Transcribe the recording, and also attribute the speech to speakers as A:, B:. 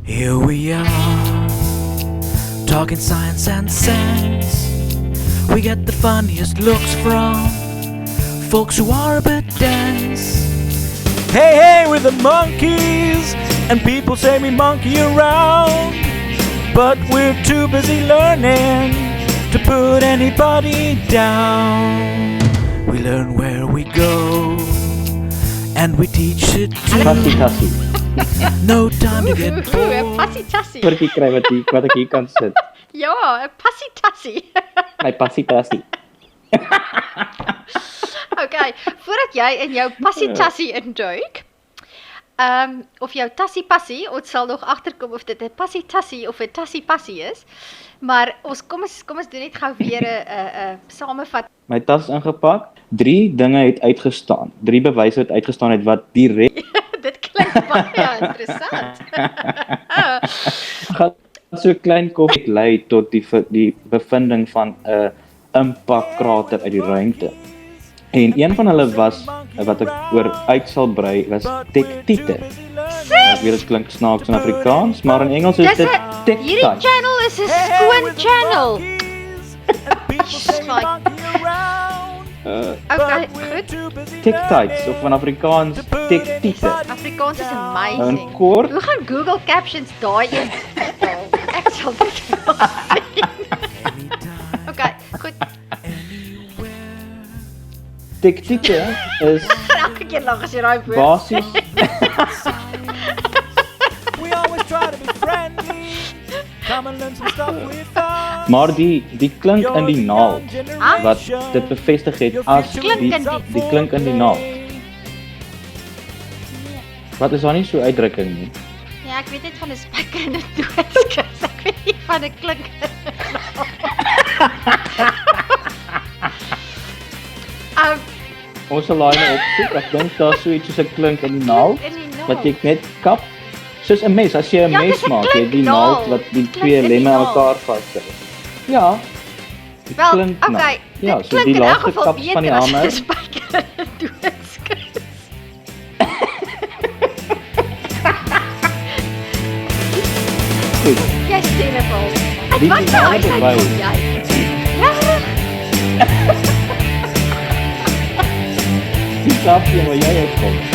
A: Here we are, talking science and sense. We get the funniest looks from folks who are a bit dense. Hey, hey, we're the monkeys, and people say we monkey around. But we're too busy learning to put anybody down. We learn where we go, and we teach it
B: Tassie.
A: too. No time to get bored.
C: Passie-tassie.
B: Oortjie kry wat ek hier kan sit.
C: Ja, 'n passie-tassie.
B: My passie.
C: Okay, voordat jy in jou passie-tassie induik, of jou tassie-passie, ons sal nog agterkom of dit 'n passie-tassie of 'n tassie-passie is. Maar kom ons doen net gou weer 'n samevat.
B: My tas is ingepak. 3 dinge het uitgestaan. 3 bewyse het uitgestaan het wat direk
C: Dit klink baie interessant.
B: gaan so klein koffie lei tot die bevinding van 'n impakkrater uit die ruimte. En een van hulle was wat ek oor uit sal brei was tektite. Ek weet dit klink snaaks in Afrikaans, maar in Engels is dit
C: Hierdie
B: tektite.
C: channel is 'n skoon channel. Okay, goed.
B: Tektites of in Afrikaans tektite.
C: Afrikaans is
B: In
C: amazing.
B: kort,
C: Hoe gaan Google Captions daai een vertaal? Ek sal dit wel sien. Okay, goed.
B: tektite is
C: Elke keer lag as jy daai woord.
B: basies
A: We always try to be friendly. Come and learn some stuff with us.
B: maar die klink in die naald
C: Ah?
B: wat dit bevestig het as
C: Klink in
B: die klink in die naald. Wat is daar nie so uitdrukking nie?
C: Ja, ek weet net van 'n spyker en 'n doodskus. Ek weet nie van 'n klink.
B: Ons sal daai nou opsoek. Ek dink daar's so iets soos 'n klink in die naald
C: In die naald.
B: wat jy net kap. Soos 'n mes, as jy 'n
C: Ja,
B: mes
C: dis 'n
B: maak, jy die
C: klinknaald.
B: naald wat die
C: Klink
B: 2
C: in die
B: lemme aan
C: naald.
B: mekaar vashou. Ja. Die
C: Wel,
B: klinknaald.
C: okay.
B: Ja,
C: Dit
B: so
C: klink
B: die
C: in elk
B: laaste
C: geval
B: kap van die
C: beter as 'n
B: hamer.
C: spyker en 'n doodskus.
B: Goed.
C: Jy sien dit al.
B: Die
C: Wat nou
B: finale
C: hy sê
B: bewys.
C: jy? Regtig?
B: Die stap jy maar jy opkom.